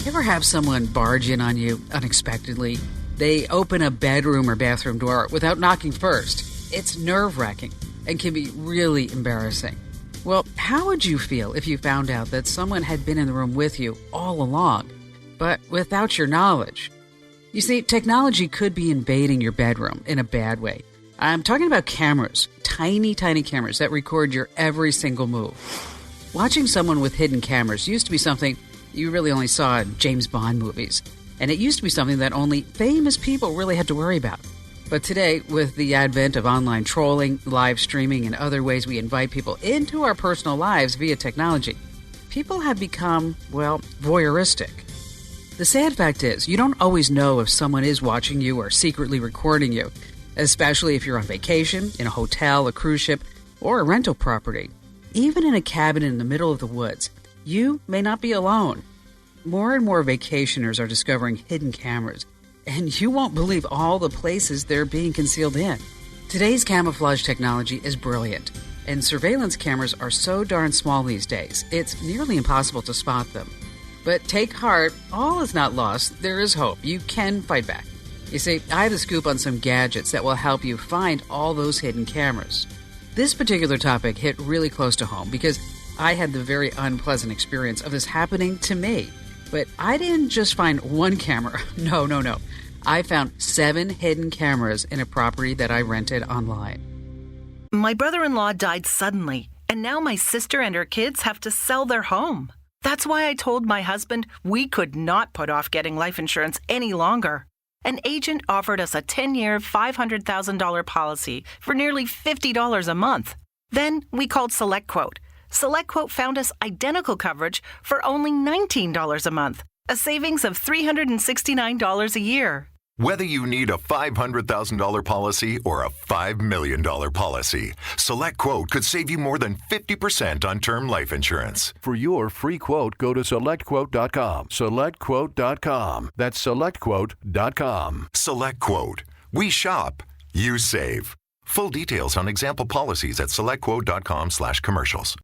You ever have someone barge in on you unexpectedly? They open a bedroom or bathroom door without knocking first. It's nerve-wracking and can be really embarrassing. Well, how would you feel if you found out that someone had been in the room with you all along, but without your knowledge? You see, technology could be invading your bedroom in a bad way. I'm talking about cameras, tiny, tiny cameras that record your every single move. Watching someone with hidden cameras used to be something you really only saw in James Bond movies. And it used to be something that only famous people really had to worry about. But today, with the advent of online trolling, live streaming, and other ways we invite people into our personal lives via technology, people have become, well, voyeuristic. The sad fact is, you don't always know if someone is watching you or secretly recording you, especially if you're on vacation, in a hotel, a cruise ship, or a rental property. Even in a cabin in the middle of the woods, you may not be alone. More and more vacationers are discovering hidden cameras, and you won't believe all the places they're being concealed in. Today's camouflage technology is brilliant, and surveillance cameras are so darn small these days, it's nearly impossible to spot them. But take heart, all is not lost. There is hope. You can fight back. You see, I have a scoop on some gadgets that will help you find all those hidden cameras. This particular topic hit really close to home because I had the very unpleasant experience of this happening to me. But I didn't just find one camera. No. I found 7 hidden cameras in a property that I rented online. My brother-in-law died suddenly, and now my sister and her kids have to sell their home. That's why I told my husband we could not put off getting life insurance any longer. An agent offered us a 10-year, $500,000 policy for nearly $50 a month. Then we called SelectQuote. SelectQuote found us identical coverage for only $19 a month, a savings of $369 a year. Whether you need a $500,000 policy or a $5 million policy, SelectQuote could save you more than 50% on term life insurance. For your free quote, go to SelectQuote.com. SelectQuote.com. That's SelectQuote.com. SelectQuote. We shop. You save. Full details on example policies at SelectQuote.com/commercials.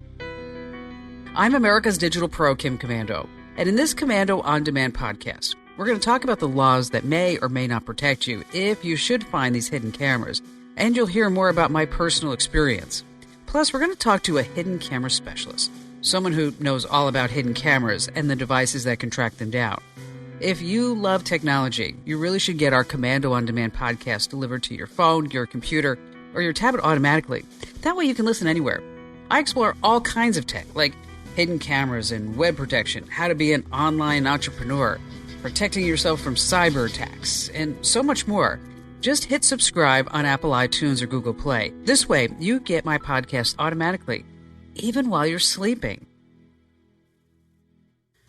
I'm America's Digital Pro, Kim Commando. And in this Commando On Demand podcast, we're going to talk about the laws that may or may not protect you if you should find these hidden cameras. And you'll hear more about my personal experience. Plus, we're going to talk to a hidden camera specialist, someone who knows all about hidden cameras and the devices that can track them down. If you love technology, you really should get our Commando On Demand podcast delivered to your phone, your computer, or your tablet automatically. That way you can listen anywhere. I explore all kinds of tech, like hidden cameras and web protection, how to be an online entrepreneur, protecting yourself from cyber attacks, and so much more. Just hit subscribe on Apple iTunes or Google Play. This way, you get my podcast automatically, even while you're sleeping.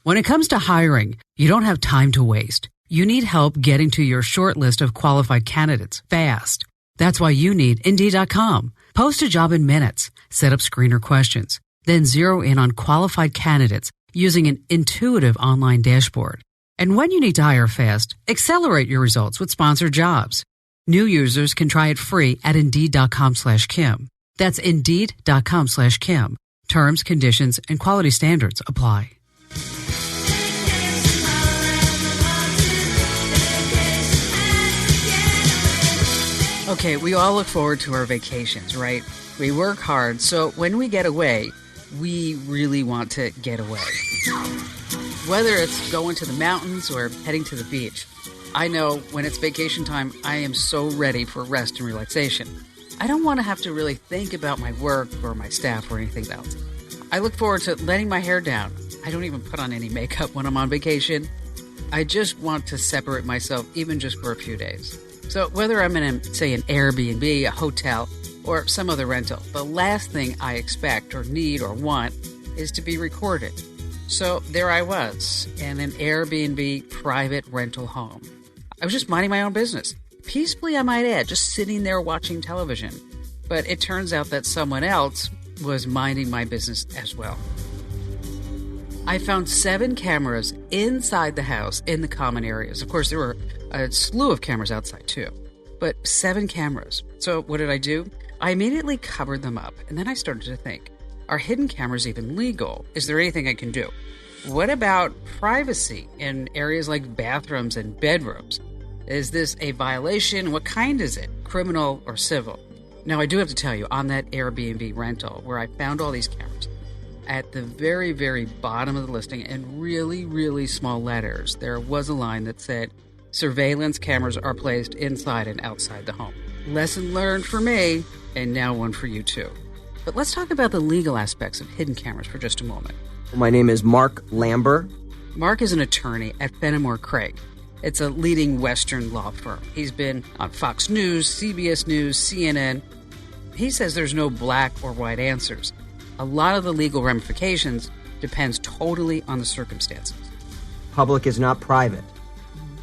When it comes to hiring, you don't have time to waste. You need help getting to your short list of qualified candidates fast. That's why you need Indeed.com. Post a job in minutes, set up screener questions, then zero in on qualified candidates using an intuitive online dashboard. And when you need to hire fast, accelerate your results with sponsored jobs. New users can try it free at Indeed.com/Kim. That's Indeed.com/Kim. Terms, conditions, and quality standards apply. Okay, we all look forward to our vacations, right? We work hard, so when we get away, we really want to get away. Whether it's going to the mountains or heading to the beach, I know when it's vacation time, I am so ready for rest and relaxation. I don't want to have to really think about my work or my staff or anything else. I look forward to letting my hair down. I don't even put on any makeup when I'm on vacation. I just want to separate myself even just for a few days. So whether I'm in, say, an Airbnb, a hotel, or some other rental, the last thing I expect or need or want is to be recorded. So there I was in an Airbnb private rental home. I was just minding my own business. Peacefully, I might add, just sitting there watching television. But it turns out that someone else was minding my business as well. I found 7 cameras inside the house in the common areas. Of course, there were a slew of cameras outside too, but 7 cameras. So what did I do? I immediately covered them up, and then I started to think, are hidden cameras even legal? Is there anything I can do? What about privacy in areas like bathrooms and bedrooms? Is this a violation? What kind is it? Criminal or civil? Now, I do have to tell you, on that Airbnb rental where I found all these cameras, at the very, very bottom of the listing, in really, really small letters, there was a line that said, surveillance cameras are placed inside and outside the home. Lesson learned for me, and now one for you too. But let's talk about the legal aspects of hidden cameras for just a moment. My name is Marc Lamber. Mark is an attorney at Fenimore Craig. It's a leading Western law firm. He's been on Fox News, CBS News, CNN. He says there's no black or white answers. A lot of the legal ramifications depends totally on the circumstances. Public is not private.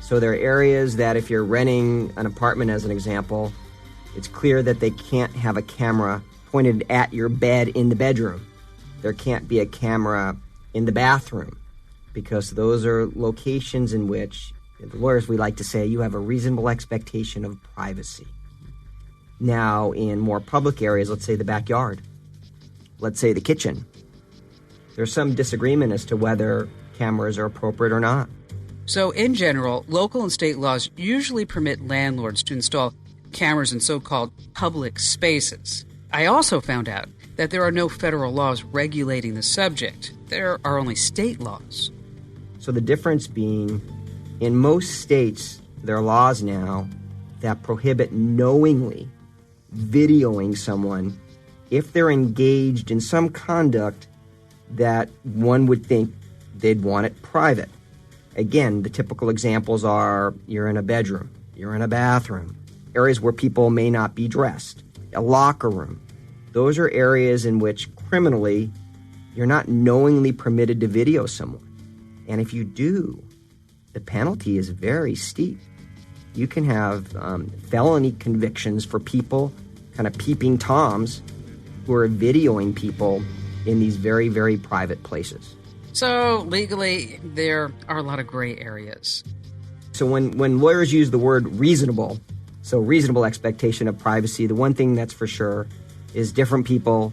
So there are areas that if you're renting an apartment, as an example, it's clear that they can't have a camera pointed at your bed in the bedroom. There can't be a camera in the bathroom because those are locations in which, the lawyers, we like to say, you have a reasonable expectation of privacy. Now, in more public areas, let's say the backyard, let's say the kitchen, there's some disagreement as to whether cameras are appropriate or not. So, in general, local and state laws usually permit landlords to install cameras in so-called public spaces. I also found out that there are no federal laws regulating the subject. There are only state laws. So the difference being, in most states, there are laws now that prohibit knowingly videoing someone if they're engaged in some conduct that one would think they'd want it private. Again, the typical examples are you're in a bedroom, you're in a bathroom, areas where people may not be dressed, a locker room. Those are areas in which criminally you're not knowingly permitted to video someone. And if you do, the penalty is very steep. You can have felony convictions for people kind of peeping Toms who are videoing people in these very, very private places. So legally, there are a lot of gray areas. So when lawyers use the word reasonable, so reasonable expectation of privacy, the one thing that's for sure is different people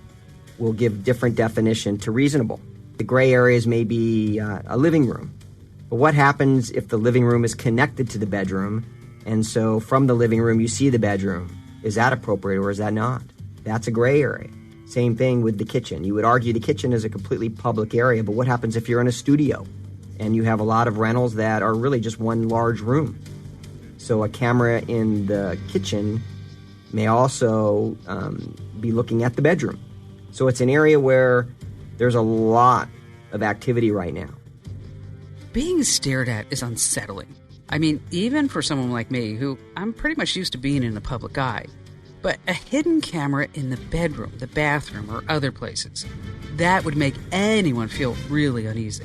will give different definition to reasonable. The gray areas may be a living room. But what happens if the living room is connected to the bedroom, and so from the living room you see the bedroom? Is that appropriate or is that not? That's a gray area. Same thing with the kitchen. You would argue the kitchen is a completely public area, but what happens if you're in a studio and you have a lot of rentals that are really just one large room? So a camera in the kitchen may also be looking at the bedroom. So it's an area where there's a lot of activity right now. Being stared at is unsettling. I mean, even for someone like me, who I'm pretty much used to being in the public eye. But a hidden camera in the bedroom, the bathroom, or other places, that would make anyone feel really uneasy.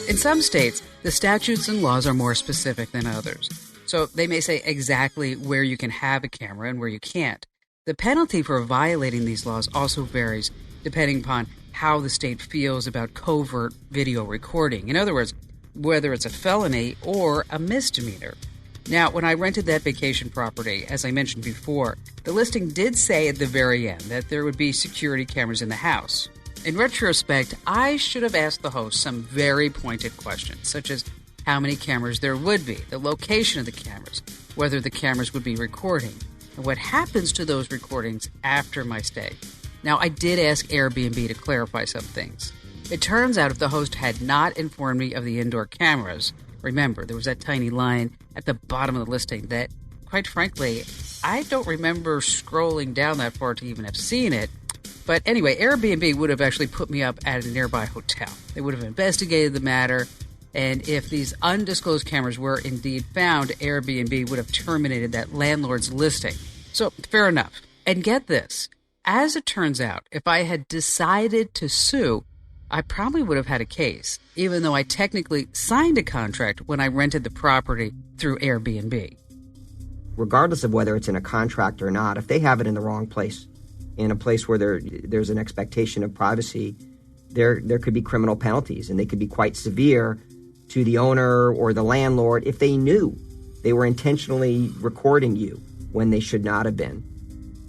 In some states, the statutes and laws are more specific than others. So they may say exactly where you can have a camera and where you can't. The penalty for violating these laws also varies depending upon how the state feels about covert video recording. In other words, whether it's a felony or a misdemeanor. Now, when I rented that vacation property, as I mentioned before, the listing did say at the very end that there would be security cameras in the house. In retrospect, I should have asked the host some very pointed questions, such as how many cameras there would be, the location of the cameras, whether the cameras would be recording, and what happens to those recordings after my stay. Now, I did ask Airbnb to clarify some things. It turns out if the host had not informed me of the indoor cameras, remember, there was that tiny line at the bottom of the listing that, quite frankly, I don't remember scrolling down that far to even have seen it. But anyway, Airbnb would have actually put me up at a nearby hotel. They would have investigated the matter, and if these undisclosed cameras were indeed found, Airbnb would have terminated that landlord's listing. So, fair enough. And get this, as it turns out, if I had decided to sue, I probably would have had a case, even though I technically signed a contract when I rented the property through Airbnb. Regardless of whether it's in a contract or not, if they have it in the wrong place, in a place where there's an expectation of privacy, there could be criminal penalties, and they could be quite severe. to the owner or the landlord if they knew they were intentionally recording you when they should not have been.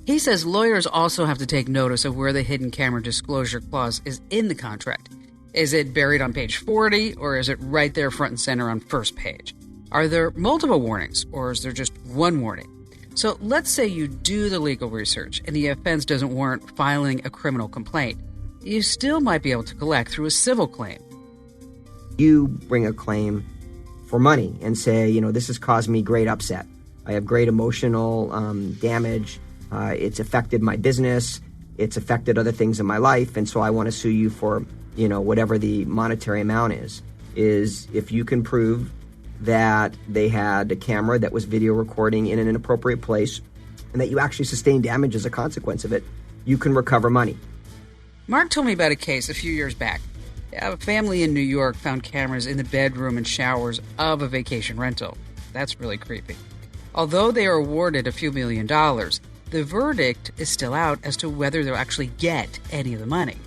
He says lawyers also have to take notice of where the hidden camera disclosure clause is in the contract. Is it buried on page 40, or is it right there front and center on first page? Are there multiple warnings, or is there just one warning? So let's say you do the legal research and the offense doesn't warrant filing a criminal complaint. You still might be able to collect through a civil claim. You bring a claim for money and say, this has caused me great upset. I have great emotional damage. It's affected my business. It's affected other things in my life. And so I want to sue you for, whatever the monetary amount is if you can prove that they had a camera that was video recording in an inappropriate place and that you actually sustained damage as a consequence of it, you can recover money. Mark told me about a case a few years back. A family in New York found cameras in the bedroom and showers of a vacation rental. That's really creepy. Although they are awarded a few $1 million, the verdict is still out as to whether they'll actually get any of the money.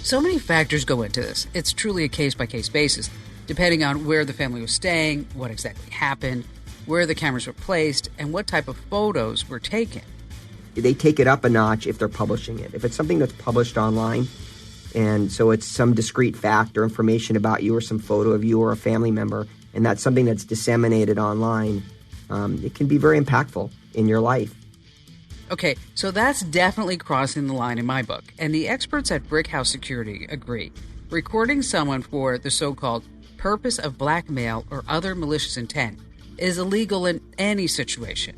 So many factors go into this. It's truly a case-by-case basis, depending on where the family was staying, what exactly happened, where the cameras were placed, and what type of photos were taken. They take it up a notch if they're publishing it. If it's something that's published online, and so it's some discrete fact or information about you or some photo of you or a family member, and that's something that's disseminated online, it can be very impactful in your life. Okay, so that's definitely crossing the line in my book, and the experts at Brick House Security agree. Recording someone for the so-called purpose of blackmail or other malicious intent is illegal in any situation.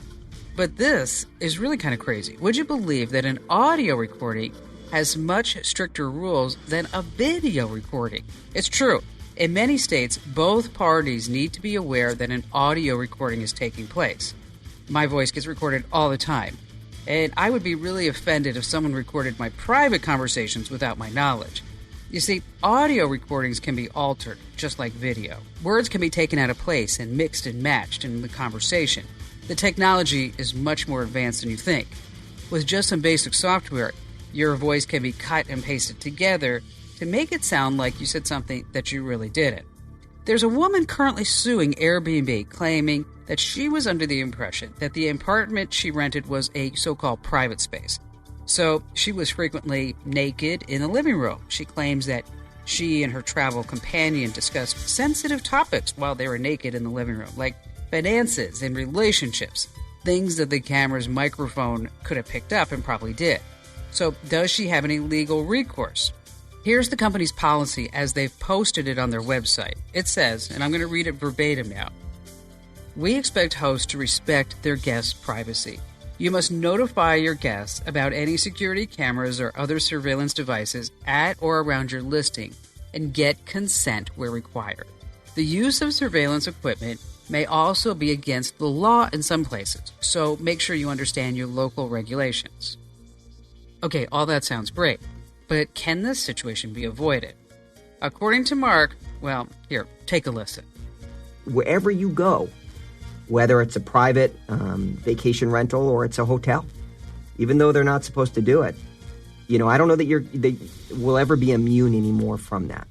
But this is really kind of crazy. Would you believe that an audio recording has much stricter rules than a video recording? It's true. In many states, both parties need to be aware that an audio recording is taking place. My voice gets recorded all the time, and I would be really offended if someone recorded my private conversations without my knowledge. You see, audio recordings can be altered, just like video. Words can be taken out of place and mixed and matched in the conversation. The technology is much more advanced than you think. With just some basic software, your voice can be cut and pasted together to make it sound like you said something that you really didn't. There's a woman currently suing Airbnb, claiming that she was under the impression that the apartment she rented was a so-called private space. So she was frequently naked in the living room. She claims that she and her travel companion discussed sensitive topics while they were naked in the living room, like finances and relationships, things that the camera's microphone could have picked up and probably did. So does she have any legal recourse? Here's the company's policy as they've posted it on their website. It says, and I'm going to read it verbatim now, "We expect hosts to respect their guests' privacy. You must notify your guests about any security cameras or other surveillance devices at or around your listing and get consent where required. The use of surveillance equipment may also be against the law in some places, so make sure you understand your local regulations." Okay, all that sounds great, but can this situation be avoided? According to Mark, well, here, take a listen. Wherever you go, whether it's a private vacation rental or it's a hotel, even though they're not supposed to do it, I don't know that they will ever be immune anymore from that.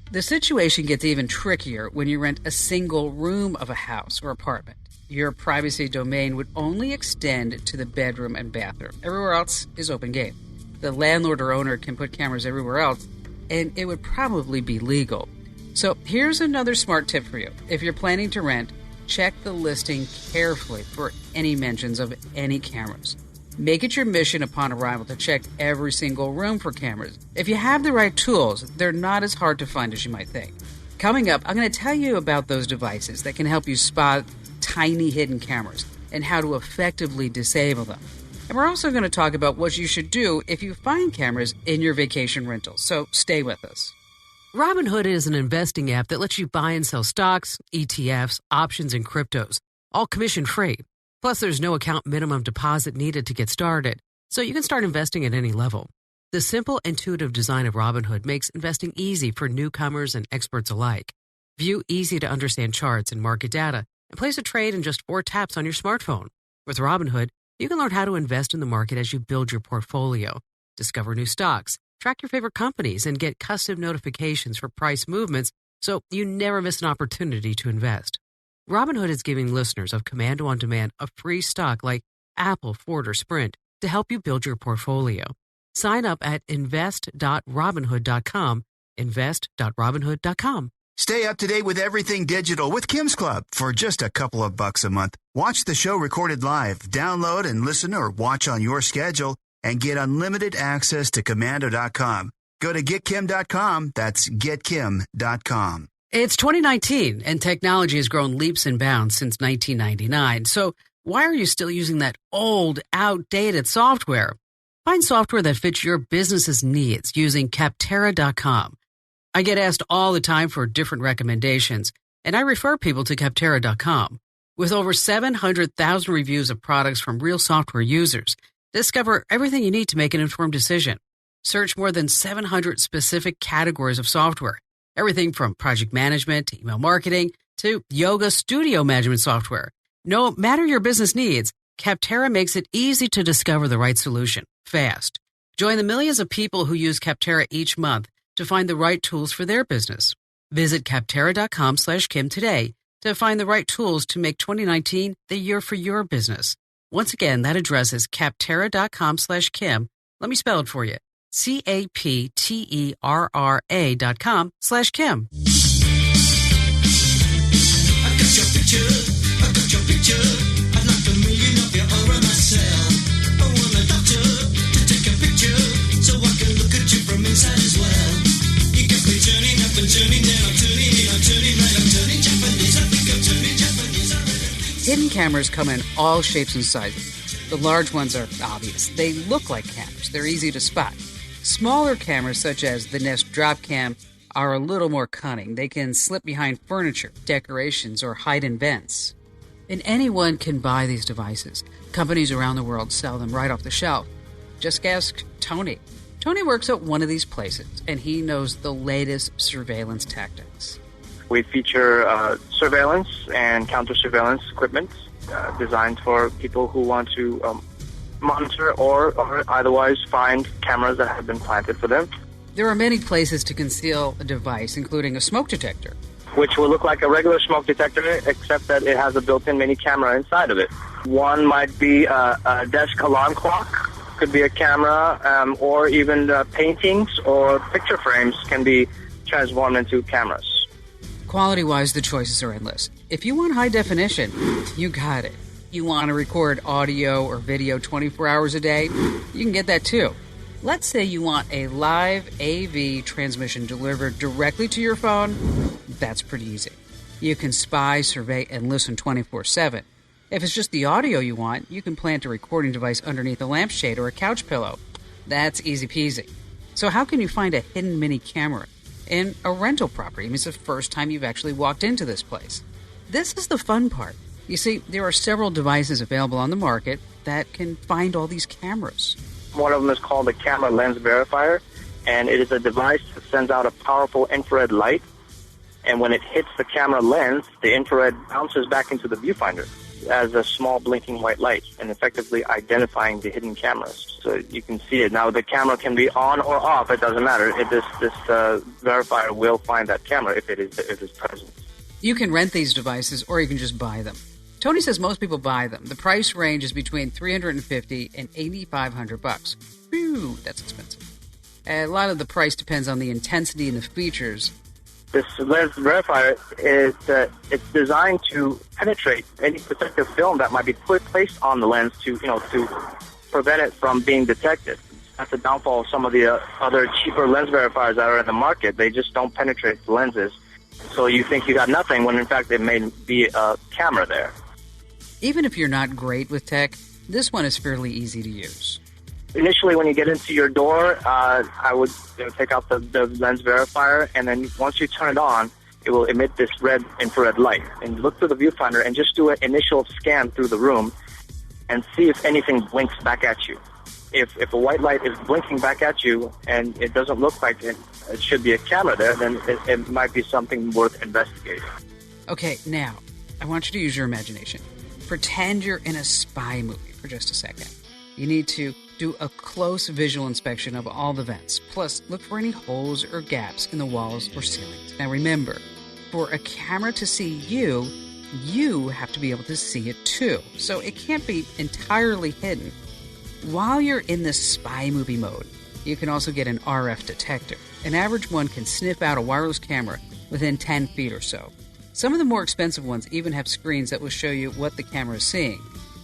The situation gets even trickier when you rent a single room of a house or apartment. Your privacy domain would only extend to the bedroom and bathroom. Everywhere else is open game. The landlord or owner can put cameras everywhere else, and it would probably be legal. So here's another smart tip for you. If you're planning to rent, check the listing carefully for any mentions of any cameras. Make it your mission upon arrival to check every single room for cameras. If you have the right tools, they're not as hard to find as you might think. Coming up, I'm going to tell you about those devices that can help you spot tiny hidden cameras and how to effectively disable them. And we're also going to talk about what you should do if you find cameras in your vacation rental. So stay with us. Robinhood is an investing app that lets you buy and sell stocks, ETFs, options, and cryptos, all commission-free. Plus, there's no account minimum deposit needed to get started, so you can start investing at any level. The simple, intuitive design of Robinhood makes investing easy for newcomers and experts alike. View easy-to-understand charts and market data, and place a trade in just 4 taps on your smartphone. With Robinhood, you can learn how to invest in the market as you build your portfolio, discover new stocks, track your favorite companies, and get custom notifications for price movements so you never miss an opportunity to invest. Robinhood is giving listeners of Commando On Demand a free stock like Apple, Ford, or Sprint to help you build your portfolio. Sign up at invest.robinhood.com, invest.robinhood.com. Stay up to date with everything digital with Kim's Club for just a couple of bucks a month. Watch the show recorded live, download and listen or watch on your schedule, and get unlimited access to Commando.com. Go to getkim.com. That's getkim.com. It's 2019, and technology has grown leaps and bounds since 1999. So why are you still using that old, outdated software? Find software that fits your business's needs using Capterra.com. I get asked all the time for different recommendations, and I refer people to Capterra.com. With over 700,000 reviews of products from real software users, discover everything you need to make an informed decision. Search more than 700 specific categories of software, everything from project management to email marketing to yoga studio management software. No matter your business needs, Capterra makes it easy to discover the right solution, fast. Join the millions of people who use Capterra each month to find the right tools for their business. Visit Capterra.com/Kim today to find the right tools to make 2019 the year for your business. Once again, that address is Capterra.com/Kim. Let me spell it for you. Capterra.com/Kim. I got your picture. I'd like $1 million of your aura myself. I want a doctor to take a picture so I can look at you from inside as well. You got me turning up and turning down. I'm turning in, I'm turning right, I'm turning Japanese. I think I'm turning Japanese. Hidden cameras come in all shapes and sizes. The large ones are obvious. They look like cameras. They're easy to spot. Smaller cameras, such as the Nest Drop Cam, are a little more cunning. They can slip behind furniture, decorations, or hide in vents. And anyone can buy these devices. Companies around the world sell them right off the shelf. Just ask Tony. Tony works at one of these places, and he knows the latest surveillance tactics. We feature surveillance and counter-surveillance equipment designed for people who want to monitor or otherwise find cameras that have been planted for them. There are many places to conceal a device, including a smoke detector, which will look like a regular smoke detector, except that it has a built-in mini camera inside of it. One might be a desk alarm clock, could be a camera, or even paintings or picture frames can be transformed into cameras. Quality-wise, the choices are endless. If you want high definition, you got it. You want to record audio or video 24 hours a day, you can get that too. Let's say you want a live AV transmission delivered directly to your phone. That's pretty easy. You can spy, survey, and listen 24/7. If it's just the audio you want, you can plant a recording device underneath a lampshade or a couch pillow. That's easy peasy. So how can you find a hidden mini camera in a rental property? I mean, it's the first time you've actually walked into this place. This is the fun part. You see, there are several devices available on the market that can find all these cameras. One of them is called a camera lens verifier, and it is a device that sends out a powerful infrared light, and when it hits the camera lens, the infrared bounces back into the viewfinder as a small blinking white light, and effectively identifying the hidden cameras. So you can see it. Now, the camera can be on or off, it doesn't matter. This verifier will find that camera if it is present. You can rent these devices, or you can just buy them. Tony says most people buy them. The price range is between $350 and $8,500. Phew, that's expensive. A lot of the price depends on the intensity and the features. This lens verifier is it's designed to penetrate any protective film that might be placed on the lens to prevent it from being detected. That's the downfall of some of the other cheaper lens verifiers that are in the market. They just don't penetrate the lenses. So you think you got nothing when in fact it may be a camera there. Even if you're not great with tech, this one is fairly easy to use. Initially, when you get into your door, I would take out the lens verifier, and then once you turn it on, it will emit this red infrared light. And look through the viewfinder and just do an initial scan through the room and see if anything blinks back at you. If a white light is blinking back at you and it doesn't look like it should be a camera there, then it might be something worth investigating. Okay, now, I want you to use your imagination. Pretend you're in a spy movie for just a second. You need to Do a close visual inspection of all the vents. Plus, look for any holes or gaps in the walls or ceilings. Now remember, for a camera to see you, you have to be able to see it too. So it can't be entirely hidden. While you're in the spy movie mode, you can also get an RF detector. An average one can sniff out a wireless camera within 10 feet or so. Some of the more expensive ones even have screens that will show you what the camera is seeing.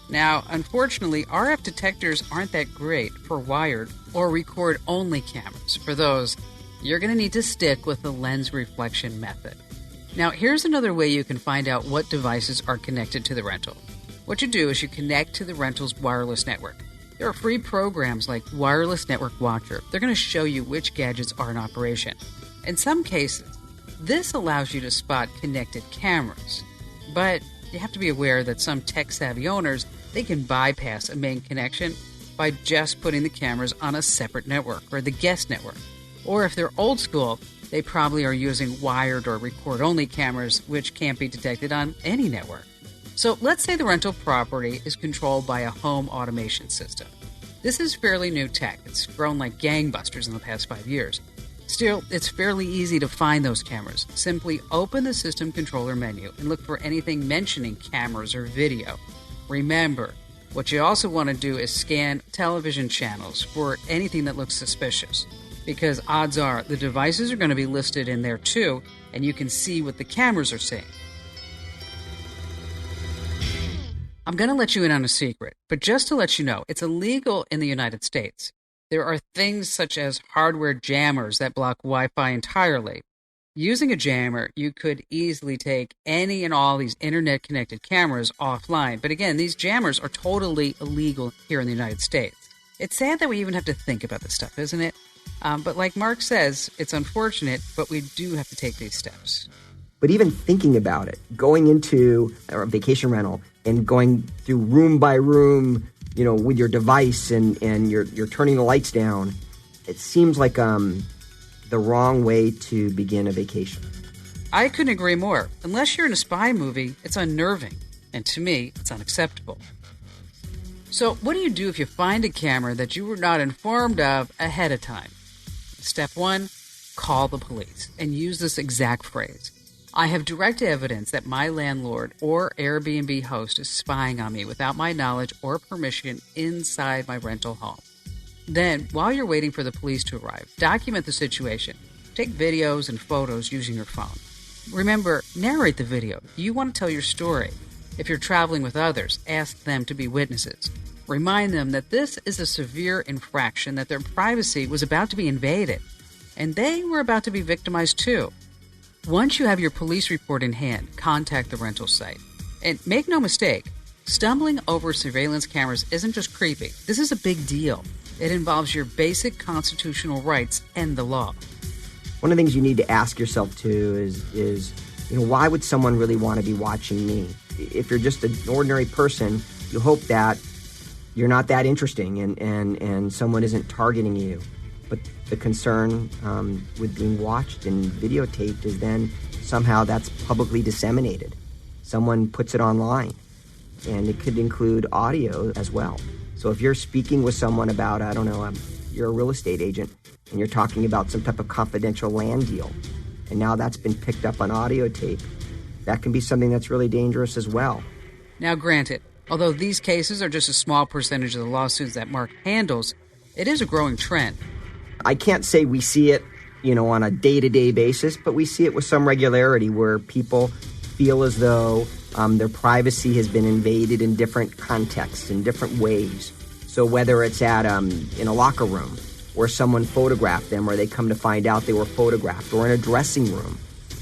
Now, unfortunately, RF detectors aren't that great for wired or record-only cameras. For those, you're going to need to stick with the lens reflection method. Now, here's another way you can find out what devices are connected to the rental. What you do is you connect to the rental's wireless network. There are free programs like Wireless Network Watcher. They're going to show you which gadgets are in operation. In some cases, this allows you to spot connected cameras. But you have to be aware that some tech-savvy owners, they can bypass a main connection by just putting the cameras on a separate network or the guest network. Or if they're old school, they probably are using wired or record-only cameras which can't be detected on any network. So let's say the rental property is controlled by a home automation system. This is fairly new tech. It's grown like gangbusters in the past 5 years. Still, it's fairly easy to find those cameras. Simply open the system controller menu and look for anything mentioning cameras or video. Remember, what you also want to do is scan television channels for anything that looks suspicious, because odds are the devices are going to be listed in there too, and you can see what the cameras are seeing. I'm going to let you in on a secret, but just to let you know, it's illegal in the United States. There are things such as hardware jammers that block Wi-Fi entirely. Using a jammer, you could easily take any and all these internet-connected cameras offline. But again, these jammers are totally illegal here in the United States. It's sad that we even have to think about this stuff, isn't it? But like Mark says, it's unfortunate, but we do have to take these steps. But even thinking about it, going into a vacation rental and going through room by room, you know, with your device and you're turning the lights down, it seems like the wrong way to begin a vacation. I couldn't agree more. Unless you're in a spy movie, it's unnerving. And to me, it's unacceptable. So what do you do if you find a camera that you were not informed of ahead of time? Step 1, call the police and use this exact phrase. I have direct evidence that my landlord or Airbnb host is spying on me without my knowledge or permission inside my rental home. Then, while you're waiting for the police to arrive, document the situation. Take videos and photos using your phone. Remember, narrate the video. You want to tell your story. If you're traveling with others, ask them to be witnesses. Remind them that this is a severe infraction, that their privacy was about to be invaded, and they were about to be victimized too. Once you have your police report in hand, contact the rental site. And make no mistake, stumbling over surveillance cameras isn't just creepy. This is a big deal. It involves your basic constitutional rights and the law. One of the things you need to ask yourself too is why would someone really want to be watching me? If you're just an ordinary person, you hope that you're not that interesting and someone isn't targeting you. But the concern with being watched and videotaped is then somehow that's publicly disseminated. Someone puts it online, and it could include audio as well. So if you're speaking with someone about, you're a real estate agent, and you're talking about some type of confidential land deal, and now that's been picked up on audio tape, that can be something that's really dangerous as well. Now granted, although these cases are just a small percentage of the lawsuits that Mark handles, it is a growing trend. I can't say we see it, on a day-to-day basis, but we see it with some regularity where people feel as though their privacy has been invaded in different contexts, in different ways. So whether it's at in a locker room where someone photographed them, or they come to find out they were photographed, or in a dressing room,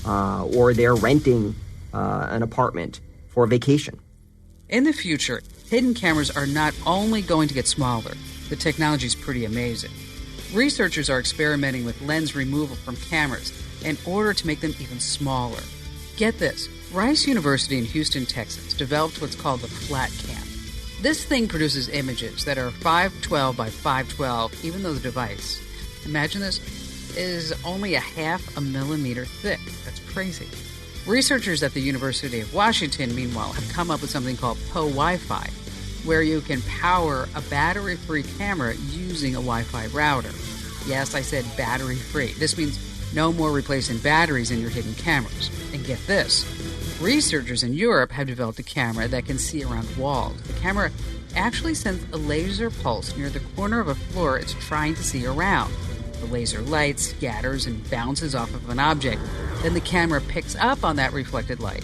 or they're renting an apartment for a vacation. In the future, hidden cameras are not only going to get smaller, the technology is pretty amazing. Researchers are experimenting with lens removal from cameras in order to make them even smaller. Get this, Rice University in Houston, Texas developed what's called the flat cam. This thing produces images that are 512 by 512, even though the device, imagine this, is only 0.5 millimeter thick. That's crazy. Researchers at the University of Washington, meanwhile, have come up with something called Wi-Fi. where you can power a battery-free camera using a Wi-Fi router. Yes, I said battery-free. This means no more replacing batteries in your hidden cameras. And get this, researchers in Europe have developed a camera that can see around walls. The camera actually sends a laser pulse near the corner of a floor it's trying to see around. The laser lights, scatters, and bounces off of an object. Then the camera picks up on that reflected light.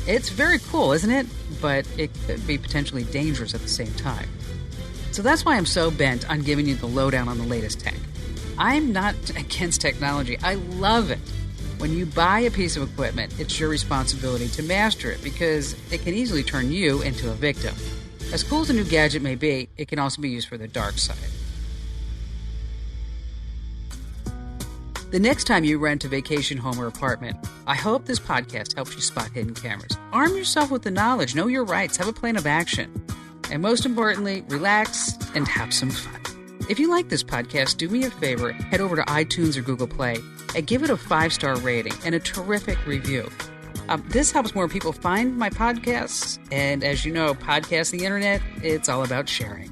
It's very cool, isn't it? But it could be potentially dangerous at the same time. So that's why I'm so bent on giving you the lowdown on the latest tech. I'm not against technology. I love it. When you buy a piece of equipment, it's your responsibility to master it because it can easily turn you into a victim. As cool as a new gadget may be, it can also be used for the dark side. The next time you rent a vacation home or apartment, I hope this podcast helps you spot hidden cameras. Arm yourself with the knowledge, know your rights, have a plan of action. And most importantly, relax and have some fun. If you like this podcast, do me a favor, head over to iTunes or Google Play and give it a 5-star rating and a terrific review. This helps more people find my podcasts. And as you know, podcasting the internet, it's all about sharing.